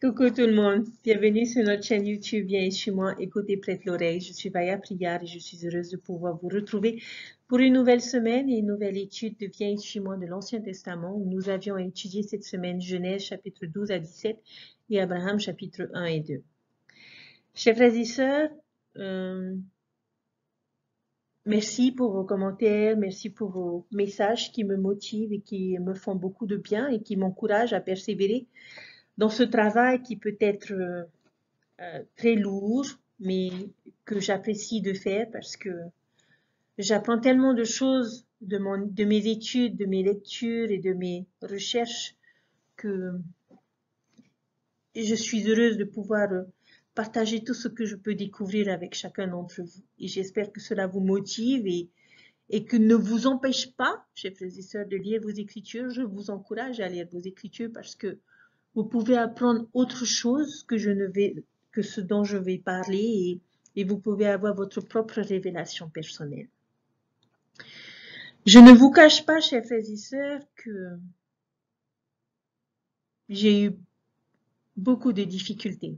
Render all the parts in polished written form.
Coucou tout le monde, bienvenue sur notre chaîne YouTube Viens chez moi, écoutez, prête l'oreille. Je suis Vaya Prière et je suis heureuse de pouvoir vous retrouver pour une nouvelle semaine et une nouvelle étude de Viens chez moi de l'Ancien Testament où nous avions étudié cette semaine Genèse chapitre 12 à 17 et Abraham chapitre 1 et 2. Chers frères et sœurs, merci pour vos commentaires, merci pour vos messages qui me motivent et qui me font beaucoup de bien et qui m'encouragent à persévérer dans ce travail qui peut être très lourd, mais que j'apprécie de faire parce que j'apprends tellement de choses de mes études, de mes lectures et de mes recherches que je suis heureuse de pouvoir partager tout ce que je peux découvrir avec chacun d'entre vous. Et j'espère que cela vous motive et que ne vous empêche pas, chers frères et sœurs, de lire vos écritures. Je vous encourage à lire vos écritures parce que vous pouvez apprendre autre chose que ce dont je vais parler et vous pouvez avoir votre propre révélation personnelle. Je ne vous cache pas, chers frères et sœurs, que j'ai eu beaucoup de difficultés,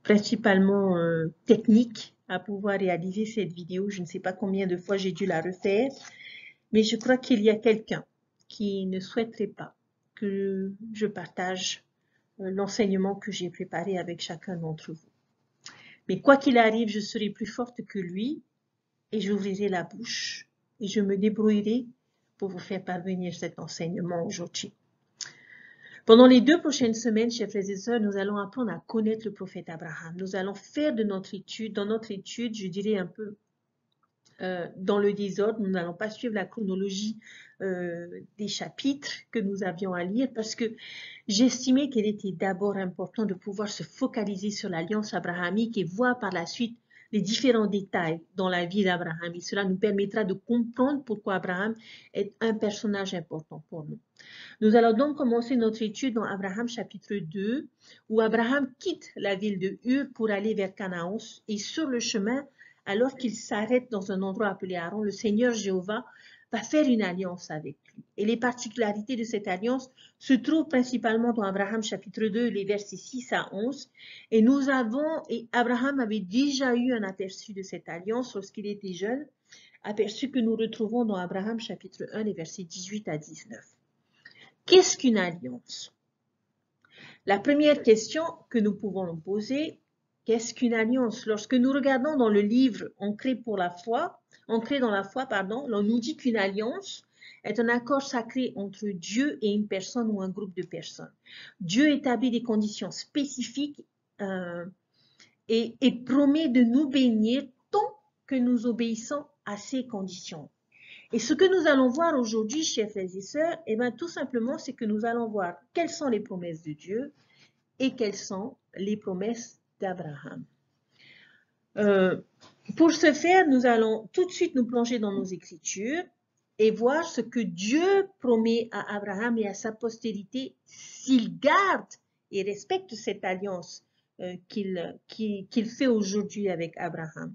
principalement techniques, à pouvoir réaliser cette vidéo. Je ne sais pas combien de fois j'ai dû la refaire, mais je crois qu'il y a quelqu'un qui ne souhaiterait pas que je partage l'enseignement que j'ai préparé avec chacun d'entre vous. Mais quoi qu'il arrive, je serai plus forte que lui et j'ouvrirai la bouche et je me débrouillerai pour vous faire parvenir cet enseignement aujourd'hui. Pendant les 2 prochaines semaines, chers frères et sœurs, nous allons apprendre à connaître le prophète Abraham. Nous allons faire dans notre étude, je dirais un peu dans le désordre. Nous n'allons pas suivre la chronologie des chapitres que nous avions à lire parce que j'estimais qu'il était d'abord important de pouvoir se focaliser sur l'alliance abrahamique et voir par la suite les différents détails dans la vie d'Abraham. Et cela nous permettra de comprendre pourquoi Abraham est un personnage important pour nous. Nous allons donc commencer notre étude dans Abraham chapitre 2, où Abraham quitte la ville de Ur pour aller vers Canaan et sur le chemin, alors qu'il s'arrête dans un endroit appelé Haran, le Seigneur Jéhovah va faire une alliance avec lui. Et les particularités de cette alliance se trouvent principalement dans Abraham chapitre 2, les versets 6 à 11. Et Abraham avait déjà eu un aperçu de cette alliance lorsqu'il était jeune, aperçu que nous retrouvons dans Abraham chapitre 1, les versets 18 à 19. Qu'est-ce qu'une alliance? La première question que nous pouvons nous poser, qu'est-ce qu'une alliance? Lorsque nous regardons dans le livre Ancré dans la foi, on nous dit qu'une alliance est un accord sacré entre Dieu et une personne ou un groupe de personnes. Dieu établit des conditions spécifiques et promet de nous bénir tant que nous obéissons à ces conditions. Et ce que nous allons voir aujourd'hui, chers frères et sœurs, tout simplement, c'est que nous allons voir quelles sont les promesses de Dieu et quelles sont les promesses d'Abraham. Pour ce faire, nous allons tout de suite nous plonger dans nos Écritures et voir ce que Dieu promet à Abraham et à sa postérité s'il garde et respecte cette alliance qu'il fait aujourd'hui avec Abraham.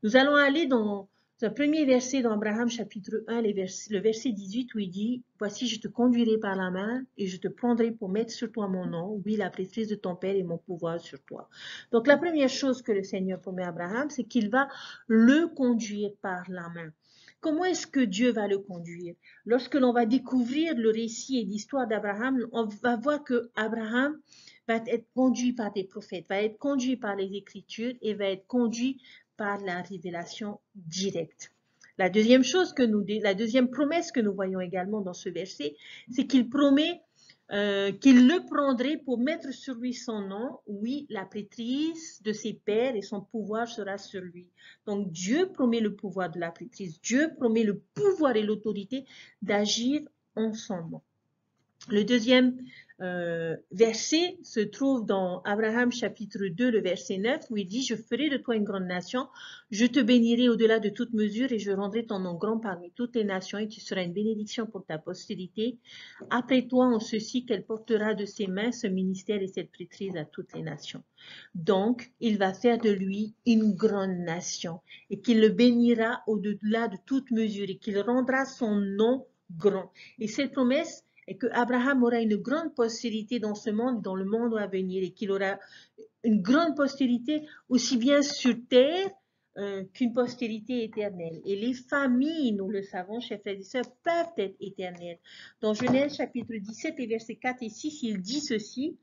Nous allons aller dans un premier verset dans Abraham chapitre 1, le verset 18 où il dit « Voici, je te conduirai par la main et je te prendrai pour mettre sur toi mon nom, oui, la prêtrise de ton père et mon pouvoir sur toi. » Donc la première chose que le Seigneur promet à Abraham, c'est qu'il va le conduire par la main. Comment est-ce que Dieu va le conduire? Lorsque l'on va découvrir le récit et l'histoire d'Abraham, on va voir que Abraham va être conduit par des prophètes, va être conduit par les Écritures et va être conduit par la révélation directe. La deuxième promesse que nous voyons également dans ce verset, c'est qu'il promet qu'il le prendrait pour mettre sur lui son nom, oui, la prêtrise de ses pères et son pouvoir sera sur lui. Donc Dieu promet le pouvoir de la prêtrise, Dieu promet le pouvoir et l'autorité d'agir en son nom. Le deuxième verset se trouve dans Abraham chapitre 2, le verset 9, où il dit « Je ferai de toi une grande nation, je te bénirai au-delà de toute mesure et je rendrai ton nom grand parmi toutes les nations et tu seras une bénédiction pour ta postérité. Après toi, en ceci qu'elle portera de ses mains ce ministère et cette prêtrise à toutes les nations. » Donc, il va faire de lui une grande nation et qu'il le bénira au-delà de toute mesure et qu'il rendra son nom grand. Et cette promesse, et que Abraham aura une grande postérité dans ce monde, dans le monde à venir, et qu'il aura une grande postérité aussi bien sur terre qu'une postérité éternelle. Et les familles, nous le savons, chers frères et sœurs, peuvent être éternelles. Dans Genèse chapitre 17 et versets 4 et 6, il dit ceci: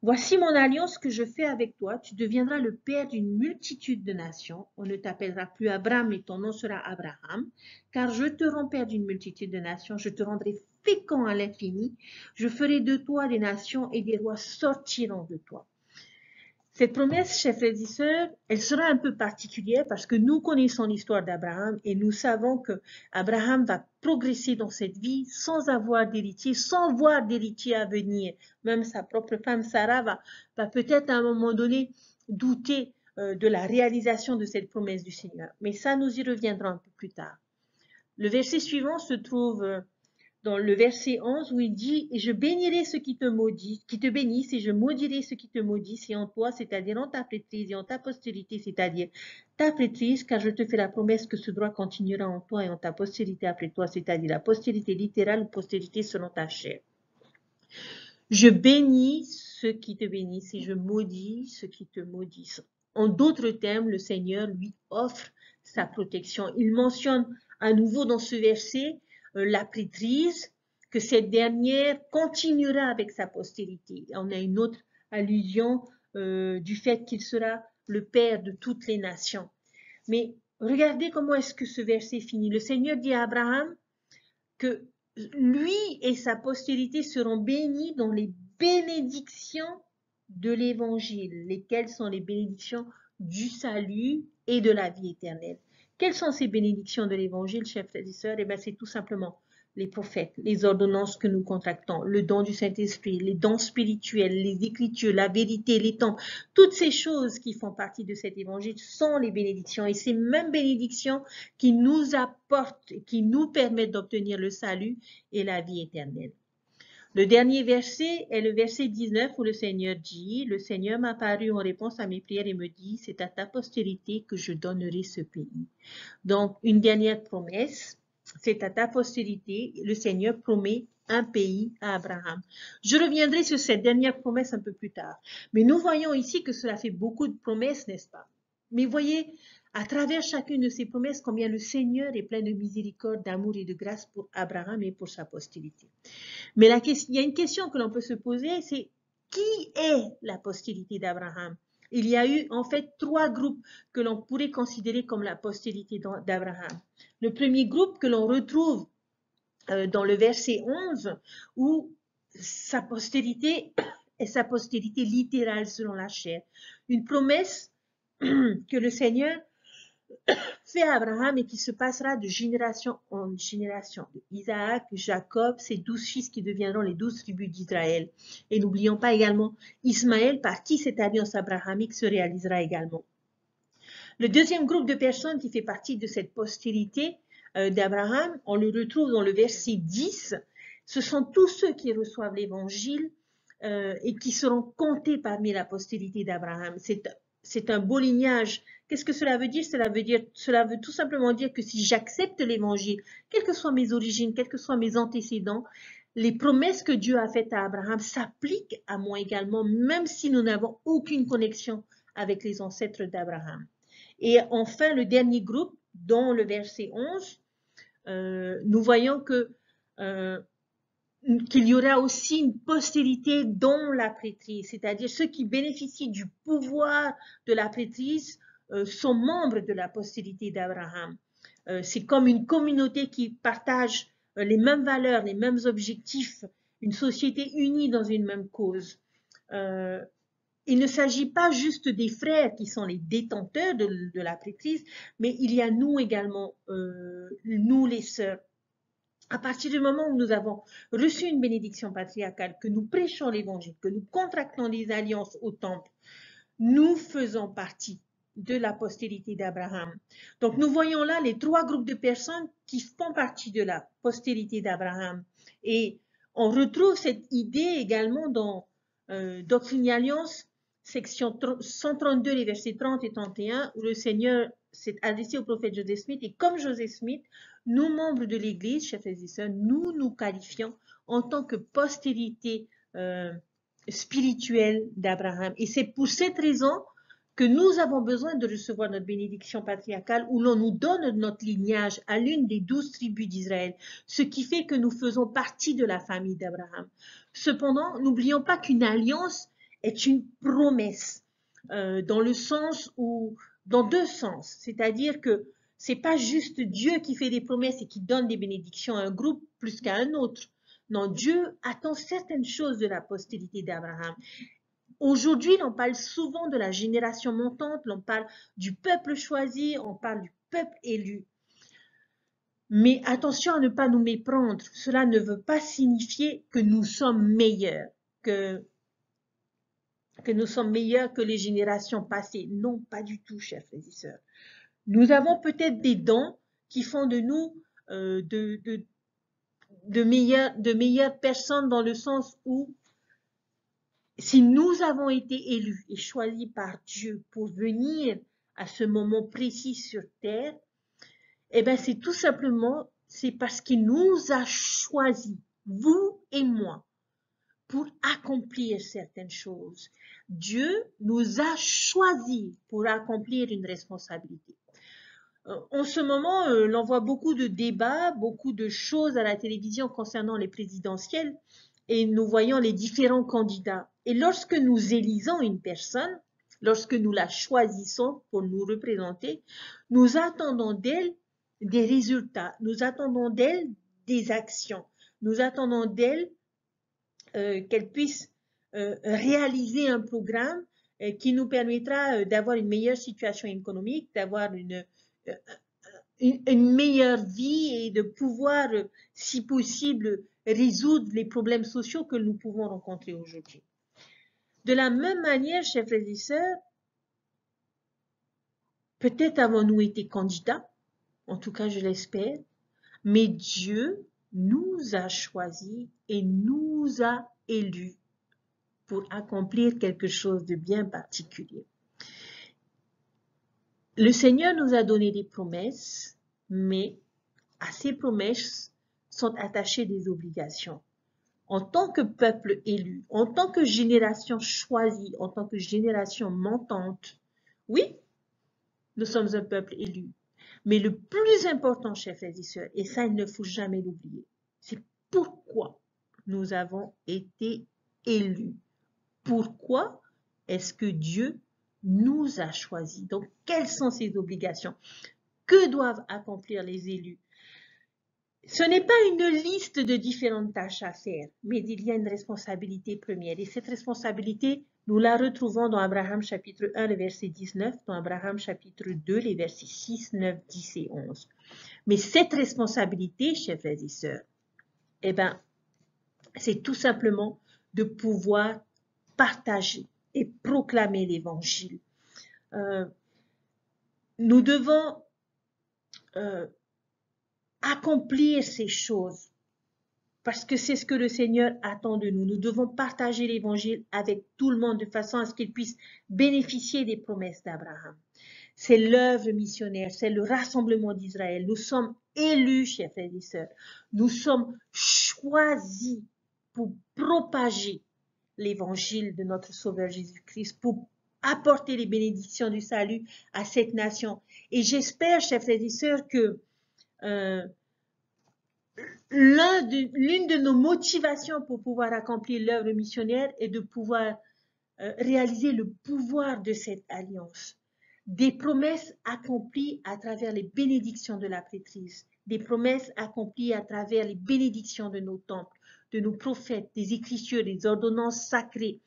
Voici mon alliance que je fais avec toi. Tu deviendras le père d'une multitude de nations. On ne t'appellera plus Abraham, mais ton nom sera Abraham. Car je te rends père d'une multitude de nations. Je te rendrai fécond à l'infini. Je ferai de toi des nations et des rois sortiront de toi. Cette promesse, chers frères et sœurs, elle sera un peu particulière parce que nous connaissons l'histoire d'Abraham et nous savons que Abraham va progresser dans cette vie sans avoir d'héritier, sans voir d'héritier à venir. Même sa propre femme Sarah va peut-être à un moment donné douter de la réalisation de cette promesse du Seigneur. Mais ça, nous y reviendrons un peu plus tard. Le verset suivant se trouve dans le verset 11 où il dit « Et je bénirai ceux qui te bénissent, et je maudirai ceux qui te maudissent, et en toi, c'est-à-dire en ta prêtrise, et en ta postérité, c'est-à-dire ta prêtrise, car je te fais la promesse que ce droit continuera en toi et en ta postérité après toi, c'est-à-dire la postérité littérale ou postérité selon ta chair. Je bénis ceux qui te bénissent, et je maudis ceux qui te maudissent. » En d'autres termes, le Seigneur lui offre sa protection. Il mentionne à nouveau dans ce verset la prêtrise, que cette dernière continuera avec sa postérité. On a une autre allusion du fait qu'il sera le Père de toutes les nations. Mais regardez comment est-ce que ce verset finit. Le Seigneur dit à Abraham que lui et sa postérité seront bénis dans les bénédictions de l'Évangile, lesquelles sont les bénédictions du salut et de la vie éternelle. Quelles sont ces bénédictions de l'Évangile, chers frères et sœurs? Eh bien, c'est tout simplement les prophètes, les ordonnances que nous contractons, le don du Saint-Esprit, les dons spirituels, les Écritures, la vérité, les temps. Toutes ces choses qui font partie de cet Évangile sont les bénédictions. Et ces mêmes bénédictions qui nous apportent, qui nous permettent d'obtenir le salut et la vie éternelle. Le dernier verset est le verset 19 où le Seigneur dit « Le Seigneur m'a paru en réponse à mes prières et me dit « C'est à ta postérité que je donnerai ce pays. » Donc, une dernière promesse, c'est à ta postérité, le Seigneur promet un pays à Abraham. Je reviendrai sur cette dernière promesse un peu plus tard. Mais nous voyons ici que cela fait beaucoup de promesses, n'est-ce pas? Mais voyez, à travers chacune de ces promesses, combien le Seigneur est plein de miséricorde, d'amour et de grâce pour Abraham et pour sa postérité. Mais il y a une question que l'on peut se poser, c'est qui est la postérité d'Abraham? Il y a eu en fait trois groupes que l'on pourrait considérer comme la postérité d'Abraham. Le premier groupe que l'on retrouve dans le verset 11, où sa postérité est sa postérité littérale selon la chair. Une promesse que le Seigneur fait à Abraham et qui se passera de génération en génération. De Isaac, Jacob, ces 12 fils qui deviendront les 12 tribus d'Israël. Et n'oublions pas également Ismaël, par qui cette alliance abrahamique se réalisera également. Le deuxième groupe de personnes qui fait partie de cette postérité d'Abraham, on le retrouve dans le verset 10. Ce sont tous ceux qui reçoivent l'évangile et qui seront comptés parmi la postérité d'Abraham. C'est un beau lignage. Qu'est-ce que cela veut dire? Cela veut tout simplement dire que si j'accepte l'évangile, quelles que soient mes origines, quels que soient mes antécédents, les promesses que Dieu a faites à Abraham s'appliquent à moi également, même si nous n'avons aucune connexion avec les ancêtres d'Abraham. Et enfin, le dernier groupe, dans le verset 11, nous voyons qu'il y aura aussi une postérité dans la prêtrise, c'est-à-dire ceux qui bénéficient du pouvoir de la prêtrise sont membres de la postérité d'Abraham. C'est comme une communauté qui partage les mêmes valeurs, les mêmes objectifs, une société unie dans une même cause. Il ne s'agit pas juste des frères qui sont les détenteurs de la prêtrise, mais il y a nous également, nous les sœurs. À partir du moment où nous avons reçu une bénédiction patriarcale, que nous prêchons l'évangile, que nous contractons des alliances au temple, nous faisons partie de la postérité d'Abraham. Donc nous voyons là les trois groupes de personnes qui font partie de la postérité d'Abraham. Et on retrouve cette idée également dans Doctrine et Alliance, section 132, les versets 30 et 31, où le Seigneur s'est adressé au prophète Joseph Smith. Et comme Joseph Smith, nous, membres de l'Église, chers frères et sœurs, nous nous qualifions en tant que postérité spirituelle d'Abraham. Et c'est pour cette raison que nous avons besoin de recevoir notre bénédiction patriarcale où l'on nous donne notre lignage à l'une des 12 tribus d'Israël, ce qui fait que nous faisons partie de la famille d'Abraham. Cependant, n'oublions pas qu'une alliance est une promesse dans le sens où, dans deux sens, c'est-à-dire que c'est pas juste Dieu qui fait des promesses et qui donne des bénédictions à un groupe plus qu'à un autre. Non, Dieu attend certaines choses de la postérité d'Abraham. Aujourd'hui, on parle souvent de la génération montante, on parle du peuple choisi, on parle du peuple élu. Mais attention à ne pas nous méprendre. Cela ne veut pas signifier que nous sommes meilleurs, que nous sommes meilleurs que les générations passées. Non, pas du tout, chers frères et sœurs. Nous avons peut-être des dons qui font de nous de meilleures personnes dans le sens où si nous avons été élus et choisis par Dieu pour venir à ce moment précis sur terre, eh bien c'est tout simplement, c'est parce qu'il nous a choisis, vous et moi, pour accomplir certaines choses. Dieu nous a choisis pour accomplir une responsabilité. En ce moment, l'on voit beaucoup de débats, beaucoup de choses à la télévision concernant les présidentielles et nous voyons les différents candidats. Et lorsque nous élisons une personne, lorsque nous la choisissons pour nous représenter, nous attendons d'elle des résultats, nous attendons d'elle des actions, nous attendons d'elle qu'elle puisse réaliser un programme qui nous permettra d'avoir une meilleure situation économique, d'avoir une meilleure vie et de pouvoir, si possible, résoudre les problèmes sociaux que nous pouvons rencontrer aujourd'hui. De la même manière, chers frères et sœurs, peut-être avons-nous été candidats, en tout cas je l'espère, mais Dieu nous a choisis et nous a élus pour accomplir quelque chose de bien particulier. Le Seigneur nous a donné des promesses, mais à ces promesses sont attachées des obligations. En tant que peuple élu, en tant que génération choisie, en tant que génération montante, oui, nous sommes un peuple élu. Mais le plus important, chers frères et sœurs, et ça il ne faut jamais l'oublier, c'est pourquoi nous avons été élus. Pourquoi est-ce que Dieu nous a choisis? Donc, quelles sont ces obligations? Que doivent accomplir les élus? Ce n'est pas une liste de différentes tâches à faire, mais il y a une responsabilité première. Et cette responsabilité, nous la retrouvons dans Abraham chapitre 1, le verset 19, dans Abraham chapitre 2, les versets 6, 9, 10 et 11. Mais cette responsabilité, chers frères et sœurs, eh bien, c'est tout simplement de pouvoir partager et proclamer l'évangile. Nous devons accomplir ces choses parce que c'est ce que le Seigneur attend de nous. Nous devons partager l'évangile avec tout le monde de façon à ce qu'il puisse bénéficier des promesses d'Abraham. C'est l'œuvre missionnaire, c'est le rassemblement d'Israël. Nous sommes élus, chers frères et sœurs. Nous sommes choisis pour propager l'évangile de notre Sauveur Jésus-Christ, pour apporter les bénédictions du salut à cette nation. Et j'espère, chers frères et sœurs, que l'une de nos motivations pour pouvoir accomplir l'œuvre missionnaire est de pouvoir réaliser le pouvoir de cette alliance. Des promesses accomplies à travers les bénédictions de la prêtrise, des promesses accomplies à travers les bénédictions de nos temples, de nos prophètes, des écritures, des ordonnances sacrées.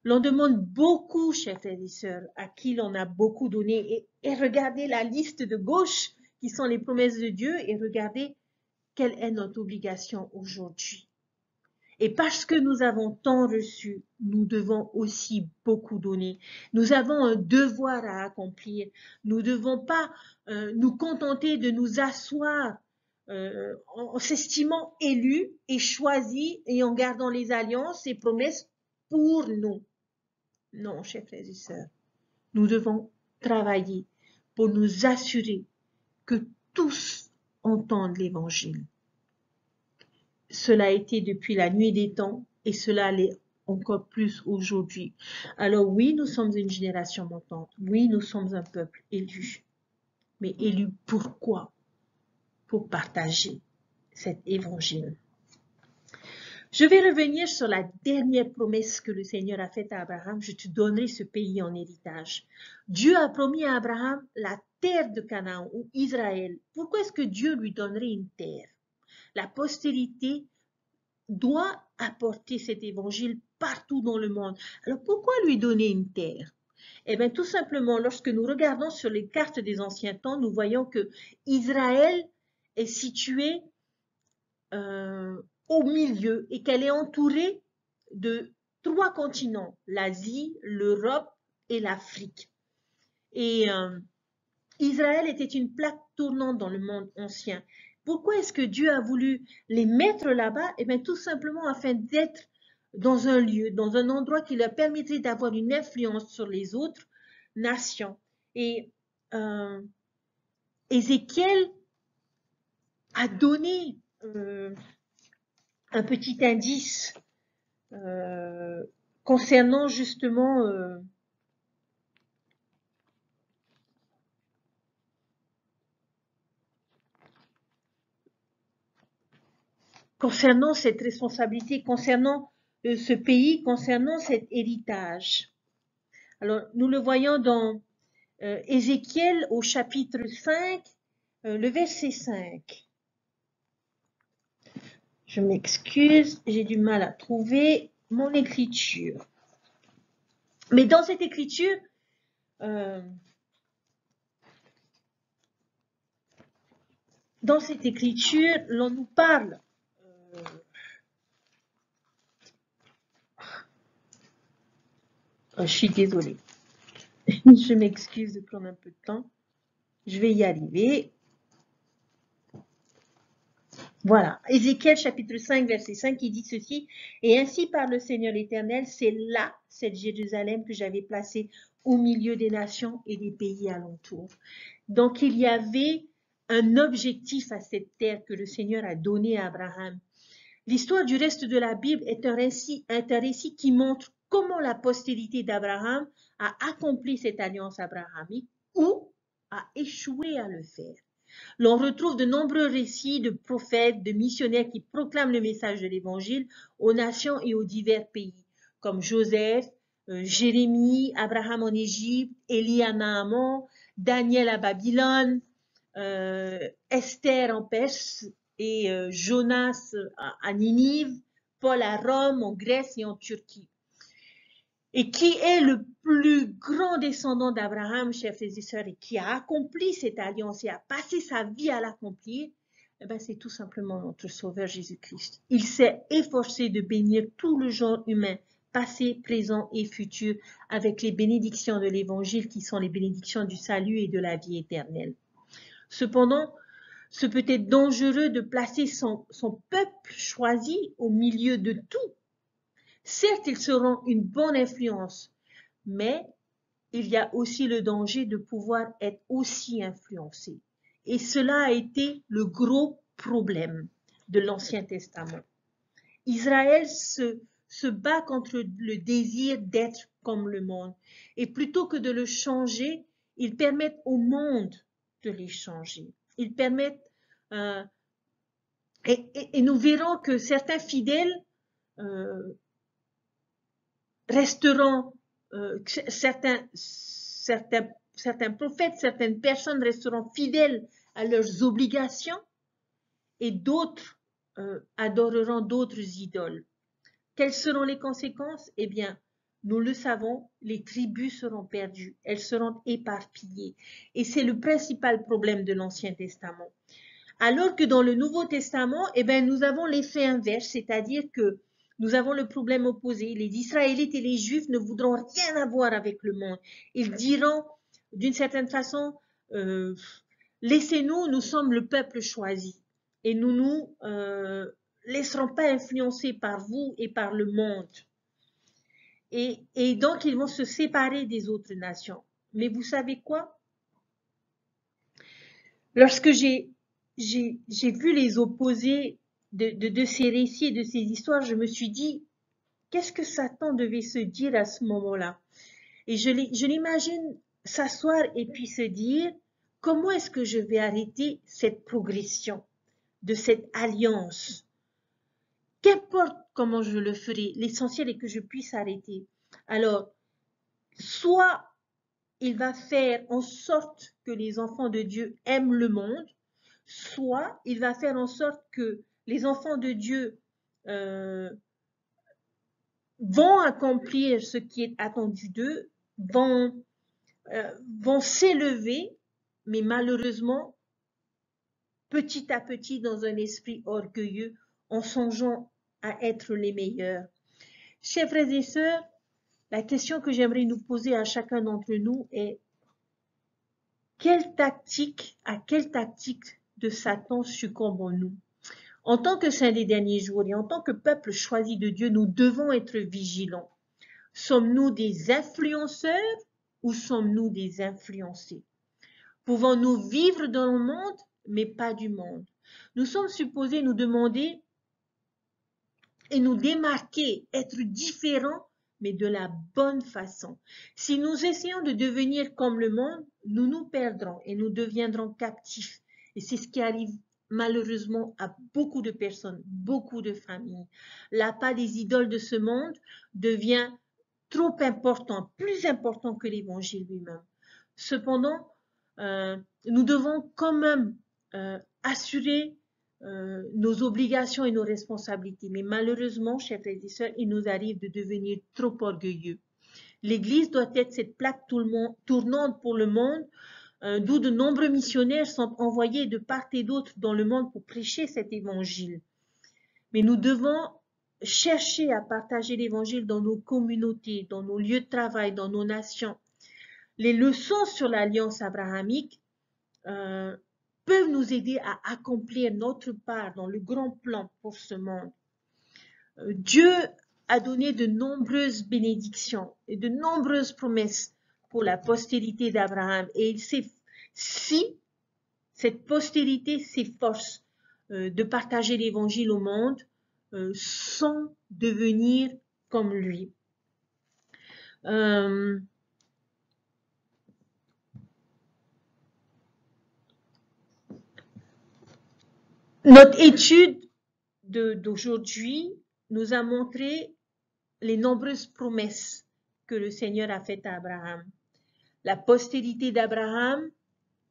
L'on demande beaucoup, chers frères et sœurs, à qui l'on a beaucoup donné. Et regardez la liste de gauche qui sont les promesses de Dieu et regardez quelle est notre obligation aujourd'hui. Et parce que nous avons tant reçu, nous devons aussi beaucoup donner. Nous avons un devoir à accomplir. Nous ne devons pas nous contenter de nous asseoir en s'estimant élus et choisis et en gardant les alliances et promesses pour nous. Non, chers frères et sœurs, nous devons travailler pour nous assurer que tous entendent l'Évangile. Cela a été depuis la nuit des temps et cela l'est encore plus aujourd'hui. Alors oui, nous sommes une génération montante. Oui, nous sommes un peuple élu. Mais élu pourquoi? Pour partager cet évangile. Je vais revenir sur la dernière promesse que le Seigneur a faite à Abraham. Je te donnerai ce pays en héritage. Dieu a promis à Abraham la terre de Canaan ou Israël. Pourquoi est-ce que Dieu lui donnerait une terre? La postérité doit apporter cet évangile partout dans le monde. Alors pourquoi lui donner une terre? Eh bien tout simplement, lorsque nous regardons sur les cartes des anciens temps, nous voyons que Israël est situé au milieu et qu'elle est entourée de 3 continents, l'Asie, l'Europe et l'Afrique. Et Israël était une plaque tournante dans le monde ancien. Pourquoi est-ce que Dieu a voulu les mettre là-bas? Eh bien, tout simplement afin d'être dans un lieu, dans un endroit qui leur permettrait d'avoir une influence sur les autres nations. Et Ézéchiel a donné un petit indice concernant justement concernant cette responsabilité, concernant ce pays, concernant cet héritage. Alors, nous le voyons dans Ézéchiel au chapitre 5, le verset 5. Je m'excuse, j'ai du mal à trouver mon écriture. Mais dans cette écriture, l'on nous parle je suis désolée. Je m'excuse de prendre un peu de temps. Je vais y arriver. Voilà, Ézéchiel chapitre 5, verset 5, qui dit ceci. « Et ainsi parle le Seigneur l'Éternel, c'est là, cette Jérusalem que j'avais placée au milieu des nations et des pays alentours. » Donc, il y avait un objectif à cette terre que le Seigneur a donné à Abraham. L'histoire du reste de la Bible est un récit qui montre comment la postérité d'Abraham a accompli cette alliance abrahamique ou a échoué à le faire. L'on retrouve de nombreux récits de prophètes, de missionnaires qui proclament le message de l'Évangile aux nations et aux divers pays, comme Joseph, Jérémie, Abraham en Égypte, Élie à Naaman, Daniel à Babylone, Esther en Perse et Jonas à Ninive, Paul à Rome, en Grèce et en Turquie. Et qui est le plus grand descendant d'Abraham, chers frères et sœurs, et qui a accompli cette alliance et a passé sa vie à l'accomplir, eh ben, c'est tout simplement notre Sauveur Jésus-Christ. Il s'est efforcé de bénir tout le genre humain, passé, présent et futur, avec les bénédictions de l'Évangile qui sont les bénédictions du salut et de la vie éternelle. Cependant, ce peut être dangereux de placer son peuple choisi au milieu de tout. Certes, ils seront une bonne influence, mais il y a aussi le danger de pouvoir être aussi influencé. Et cela a été le gros problème de l'Ancien Testament. Israël se bat contre le désir d'être comme le monde. Et plutôt que de le changer, ils permettent au monde de les changer. Ils permettent... et nous verrons que certains fidèles resteront, certains prophètes, certaines personnes resteront fidèles à leurs obligations et d'autres adoreront d'autres idoles. Quelles seront les conséquences? Eh bien, nous le savons, les tribus seront perdues, elles seront éparpillées. Et c'est le principal problème de l'Ancien Testament. Alors que dans le Nouveau Testament, eh bien, nous avons l'effet inverse, c'est-à-dire que nous avons le problème opposé. Les Israélites et les Juifs ne voudront rien avoir avec le monde. Ils diront, d'une certaine façon, laissez-nous, nous sommes le peuple choisi. Et nous nous laisserons pas influencer par vous et par le monde. Et donc, ils vont se séparer des autres nations. Mais vous savez quoi? Lorsque j'ai vu les opposés de ces récits et de ces histoires, je me suis dit, qu'est-ce que Satan devait se dire à ce moment-là? Et je l'imagine s'asseoir et puis se dire, comment est-ce que je vais arrêter cette progression de cette alliance? Qu'importe comment je le ferai, l'essentiel est que je puisse arrêter. Alors, soit il va faire en sorte que les enfants de Dieu aiment le monde, soit il va faire en sorte que les enfants de Dieu vont accomplir ce qui est attendu d'eux, vont s'élever, mais malheureusement, petit à petit, dans un esprit orgueilleux, en songeant à être les meilleurs. Chers frères et sœurs, la question que j'aimerais nous poser à chacun d'entre nous est: à quelle tactique de Satan succombons-nous? En tant que saints des derniers jours et en tant que peuple choisi de Dieu, nous devons être vigilants. Sommes-nous des influenceurs ou sommes-nous des influencés? Pouvons-nous vivre dans le monde, mais pas du monde? Nous sommes supposés nous demander et nous démarquer, être différents, mais de la bonne façon. Si nous essayons de devenir comme le monde, nous nous perdrons et nous deviendrons captifs. Et c'est ce qui arrive malheureusement à beaucoup de personnes, beaucoup de familles. L'appât des idoles de ce monde devient trop important, plus important que l'évangile lui-même. Cependant, nous devons quand même assurer nos obligations et nos responsabilités. Mais malheureusement, chers frères et sœurs, il nous arrive de devenir trop orgueilleux. L'Église doit être cette plaque tournante pour le monde, d'où de nombreux missionnaires sont envoyés de part et d'autre dans le monde pour prêcher cet évangile. Mais nous devons chercher à partager l'évangile dans nos communautés, dans nos lieux de travail, dans nos nations. Les leçons sur l'alliance abrahamique peuvent nous aider à accomplir notre part dans le grand plan pour ce monde. Dieu a donné de nombreuses bénédictions et de nombreuses promesses pour la postérité d'Abraham. Et il sait, si cette postérité s'efforce de partager l'évangile au monde sans devenir comme lui. Notre étude d'aujourd'hui nous a montré les nombreuses promesses que le Seigneur a faites à Abraham. La postérité d'Abraham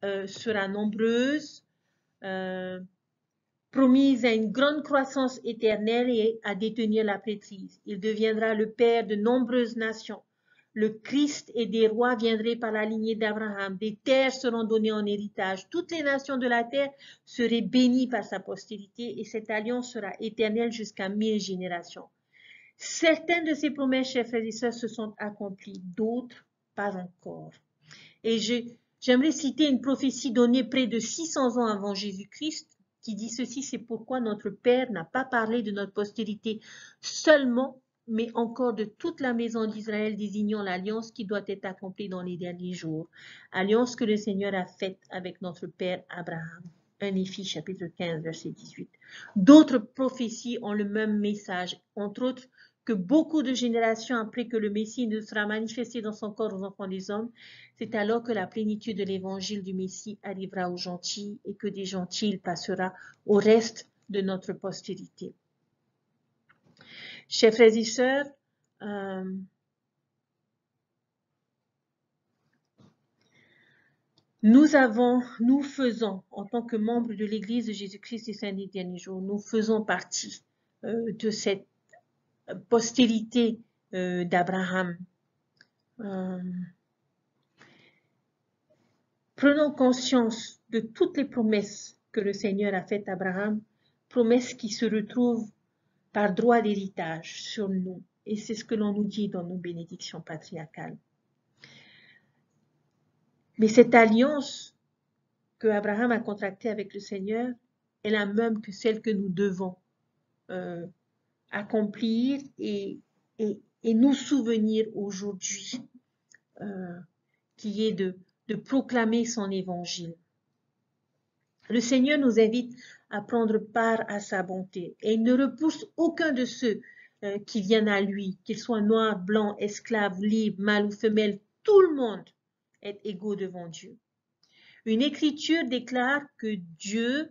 sera nombreuse, promise à une grande croissance éternelle et à détenir la prêtrise. Il deviendra le père de nombreuses nations. Le Christ et des rois viendraient par la lignée d'Abraham. Des terres seront données en héritage. Toutes les nations de la terre seraient bénies par sa postérité et cette alliance sera éternelle jusqu'à 1000 générations. Certaines de ces promesses, chers frères et sœurs, se sont accomplies, d'autres pas encore. Et j'aimerais citer une prophétie donnée près de 600 ans avant Jésus-Christ qui dit ceci: c'est pourquoi notre Père n'a pas parlé de notre postérité seulement, mais encore de toute la maison d'Israël, désignant l'alliance qui doit être accomplie dans les derniers jours. Alliance que le Seigneur a faite avec notre Père Abraham. 1 Éphésiens chapitre 15, verset 18. D'autres prophéties ont le même message, entre autres que beaucoup de générations après que le Messie ne sera manifesté dans son corps aux enfants des hommes, c'est alors que la plénitude de l'évangile du Messie arrivera aux gentils et que des gentils il passera au reste de notre postérité. Chers frères et sœurs, nous faisons, en tant que membres de l'Église de Jésus-Christ des Saints des Derniers Jours, nous faisons partie de cette postérité d'Abraham. Prenons conscience de toutes les promesses que le Seigneur a faites à Abraham, promesses qui se retrouvent par droit d'héritage sur nous. Et c'est ce que l'on nous dit dans nos bénédictions patriarcales. Mais cette alliance que Abraham a contractée avec le Seigneur est la même que celle que nous devons accomplir et et nous souvenir aujourd'hui, qui est de proclamer son évangile. Le Seigneur nous invite à prendre part à sa bonté et il ne repousse aucun de ceux qui viennent à lui, qu'ils soient noirs, blancs, esclaves, libres, mâles ou femelles, tout le monde est égaux devant Dieu. Une écriture déclare que Dieu,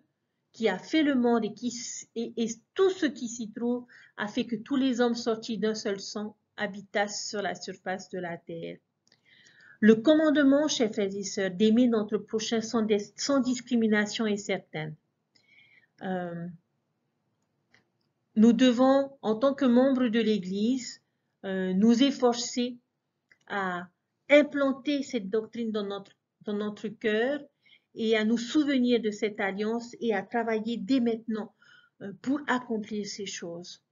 qui a fait le monde et tout ce qui s'y trouve, a fait que tous les hommes sortis d'un seul sang habitassent sur la surface de la terre. Le commandement, chers frères et sœurs, d'aimer notre prochain sans discrimination est certain. Nous devons, en tant que membres de l'Église, nous efforcer à implanter cette doctrine dans notre cœur et à nous souvenir de cette alliance et à travailler dès maintenant pour accomplir ces choses.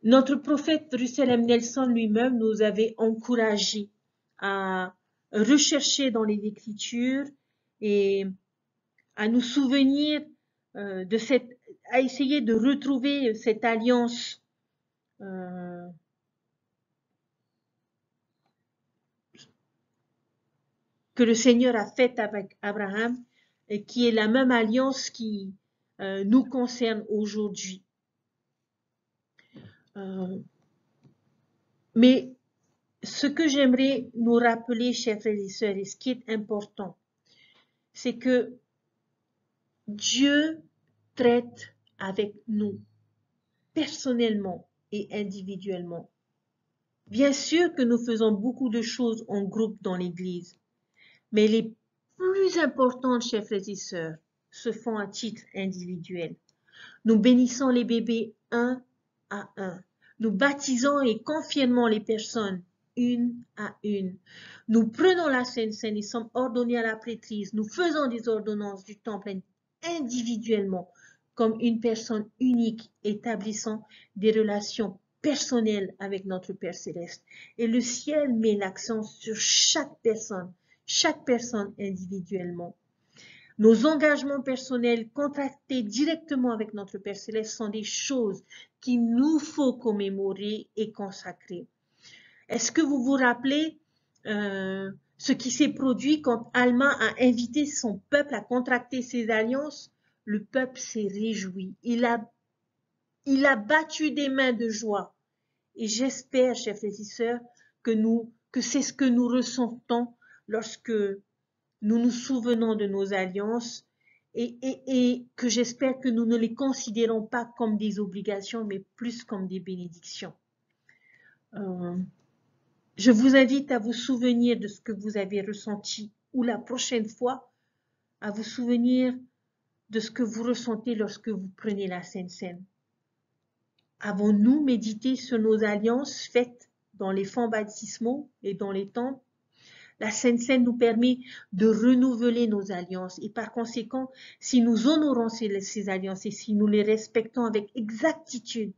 Notre prophète Russell M. Nelson lui-même nous avait encouragés à rechercher dans les Écritures et à nous souvenir à essayer de retrouver cette alliance que le Seigneur a faite avec Abraham et qui est la même alliance qui nous concerne aujourd'hui. Mais ce que j'aimerais nous rappeler, chers frères et sœurs, et ce qui est important, c'est que Dieu traite avec nous personnellement et individuellement. Bien sûr que nous faisons beaucoup de choses en groupe dans l'Église, mais les plus importantes, chers frères et sœurs, se font à titre individuel. Nous bénissons les bébés un à un. Nous baptisons et confirmons les personnes une à une. Nous prenons la Sainte Seine et sommes ordonnés à la prêtrise. Nous faisons des ordonnances du temple individuellement comme une personne unique, établissant des relations personnelles avec notre Père Céleste. Et le ciel met l'accent sur chaque personne individuellement. Nos engagements personnels contractés directement avec notre Père Céleste sont des choses qu'il nous faut commémorer et consacrer. Est-ce que vous vous rappelez ce qui s'est produit quand Alma a invité son peuple à contracter ses alliances? Le peuple s'est réjoui. Il a battu des mains de joie. Et j'espère, chers frères et sœurs, que c'est ce que nous ressentons lorsque nous nous souvenons de nos alliances et que j'espère que nous ne les considérons pas comme des obligations, mais plus comme des bénédictions. Je vous invite à vous souvenir de ce que vous avez ressenti ou la prochaine fois, à vous souvenir de ce que vous ressentez lorsque vous prenez la Sainte Seine. Avons-nous médité sur nos alliances faites dans les fonds baptismaux et dans les temples? La Sainte Seine nous permet de renouveler nos alliances et par conséquent, si nous honorons ces alliances et si nous les respectons avec exactitude,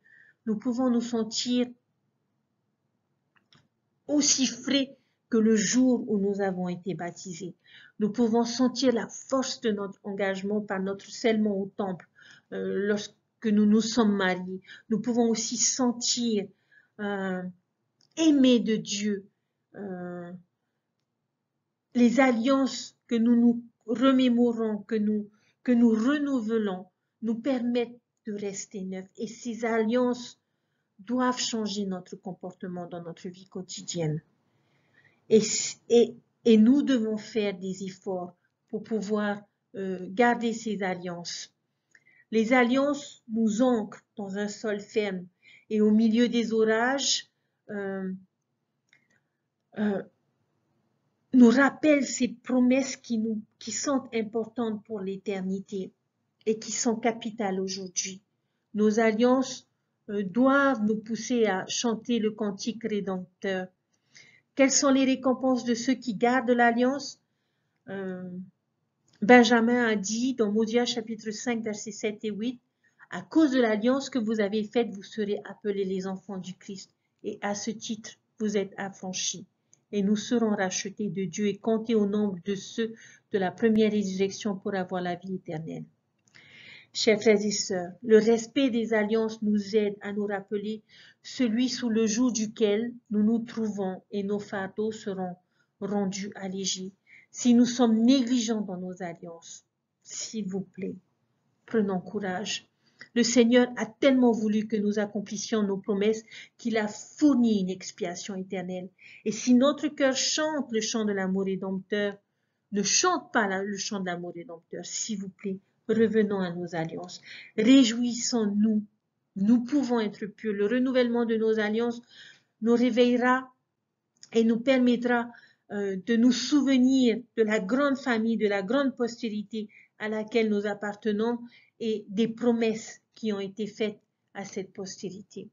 nous pouvons nous sentir aussi frais que le jour où nous avons été baptisés. Nous pouvons sentir la force de notre engagement par notre scellement au temple lorsque nous nous sommes mariés. Nous pouvons aussi sentir aimer de Dieu. Les alliances que nous nous remémorons, que nous renouvelons, nous permettent de rester neufs. Et ces alliances doivent changer notre comportement dans notre vie quotidienne. Et nous devons faire des efforts pour pouvoir garder ces alliances. Les alliances nous ancrent dans un sol ferme et au milieu des orages, nous rappellent ces promesses qui sont importantes pour l'éternité et qui sont capitales aujourd'hui. Nos alliances doivent nous pousser à chanter le cantique rédempteur. Quelles sont les récompenses de ceux qui gardent l'alliance? Benjamin a dit dans Mosia chapitre 5 versets 7 et 8, « À cause de l'alliance que vous avez faite, vous serez appelés les enfants du Christ, et à ce titre, vous êtes affranchis. Et nous serons rachetés de Dieu et comptés au nombre de ceux de la première résurrection pour avoir la vie éternelle. » Chers frères et sœurs, le respect des alliances nous aide à nous rappeler celui sous le joug duquel nous nous trouvons et nos fardeaux seront rendus allégés. Si nous sommes négligents dans nos alliances, s'il vous plaît, prenons courage. Le Seigneur a tellement voulu que nous accomplissions nos promesses qu'il a fourni une expiation éternelle. Et si notre cœur chante le chant de l'amour rédempteur, ne chante pas le chant de l'amour rédempteur, s'il vous plaît, revenons à nos alliances. Réjouissons-nous. Nous pouvons être purs. Le renouvellement de nos alliances nous réveillera et nous permettra de nous souvenir de la grande famille, de la grande postérité à laquelle nous appartenons et des promesses qui ont été faites à cette postérité.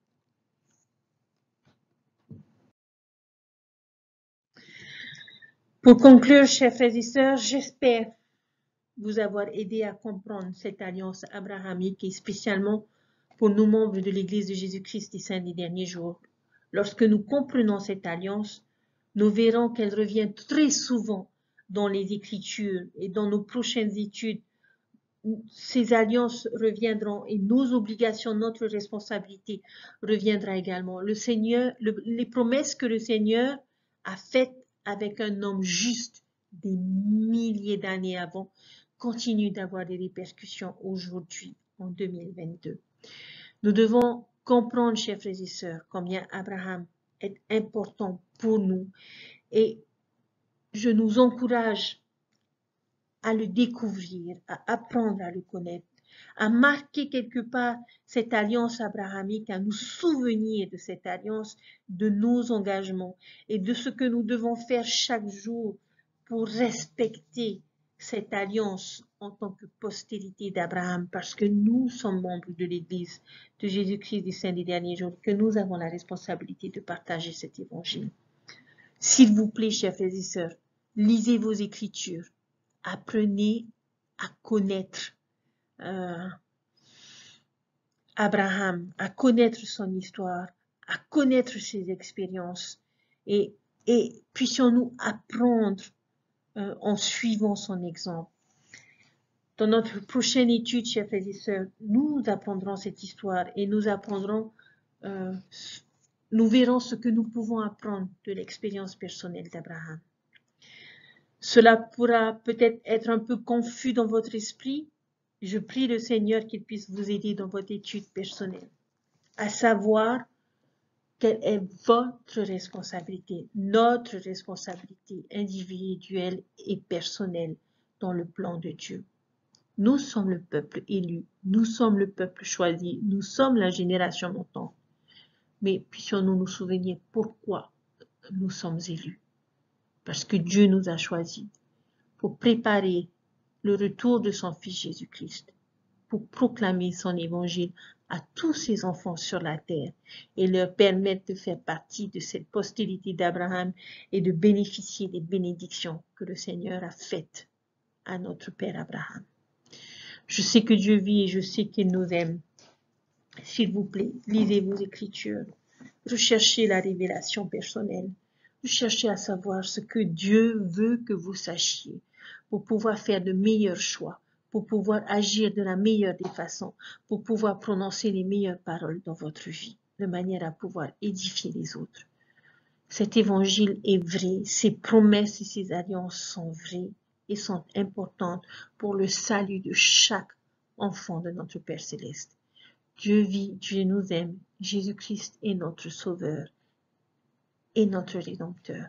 Pour conclure, chers frères et sœurs, j'espère vous avoir aidé à comprendre cette alliance abrahamique et spécialement pour nous membres de l'Église de Jésus-Christ des Saints des derniers jours. Lorsque nous comprenons cette alliance, nous verrons qu'elle revient très souvent dans les Écritures et dans nos prochaines études. Ces alliances reviendront et nos obligations, notre responsabilité reviendra également. Le Seigneur, les promesses que le Seigneur a faites avec un homme juste des milliers d'années avant continuent d'avoir des répercussions aujourd'hui, en 2022. Nous devons comprendre, chers frères et sœurs, combien Abraham est important pour nous et je nous encourage à le découvrir, à apprendre à le connaître, à marquer quelque part cette alliance abrahamique, à nous souvenir de cette alliance, de nos engagements et de ce que nous devons faire chaque jour pour respecter cette alliance en tant que postérité d'Abraham, parce que nous sommes membres de l'Église de Jésus-Christ des Saints des derniers jours, que nous avons la responsabilité de partager cet évangile. S'il vous plaît, chers frères et sœurs, lisez vos Écritures. Apprenez à connaître Abraham, à connaître son histoire, à connaître ses expériences et puissions-nous apprendre en suivant son exemple. Dans notre prochaine étude, chers frères et sœurs, nous apprendrons cette histoire et nous apprendrons, nous verrons ce que nous pouvons apprendre de l'expérience personnelle d'Abraham. Cela pourra peut-être être un peu confus dans votre esprit. Je prie le Seigneur qu'il puisse vous aider dans votre étude personnelle, à savoir quelle est votre responsabilité, notre responsabilité individuelle et personnelle dans le plan de Dieu. Nous sommes le peuple élu, nous sommes le peuple choisi, nous sommes la génération montante. Mais puissions-nous nous souvenir pourquoi nous sommes élus. Parce que Dieu nous a choisis pour préparer le retour de son Fils Jésus-Christ, pour proclamer son évangile à tous ses enfants sur la terre et leur permettre de faire partie de cette postérité d'Abraham et de bénéficier des bénédictions que le Seigneur a faites à notre Père Abraham. Je sais que Dieu vit et je sais qu'il nous aime. S'il vous plaît, lisez vos Écritures, recherchez la révélation personnelle, recherchez à savoir ce que Dieu veut que vous sachiez pour pouvoir faire de meilleurs choix, pour pouvoir agir de la meilleure des façons, pour pouvoir prononcer les meilleures paroles dans votre vie, de manière à pouvoir édifier les autres. Cet évangile est vrai, ses promesses et ses alliances sont vraies et sont importantes pour le salut de chaque enfant de notre Père Céleste. Dieu vit, Dieu nous aime, Jésus-Christ est notre Sauveur et notre Rédempteur.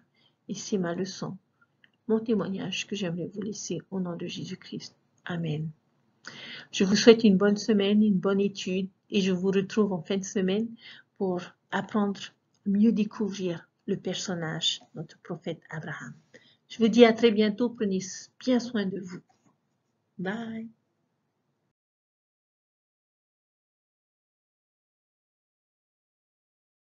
Et c'est ma leçon, mon témoignage que j'aimerais vous laisser au nom de Jésus-Christ. Amen. Je vous souhaite une bonne semaine, une bonne étude et je vous retrouve en fin de semaine pour apprendre à mieux découvrir le personnage, notre prophète Abraham. Je vous dis à très bientôt, prenez bien soin de vous. Bye.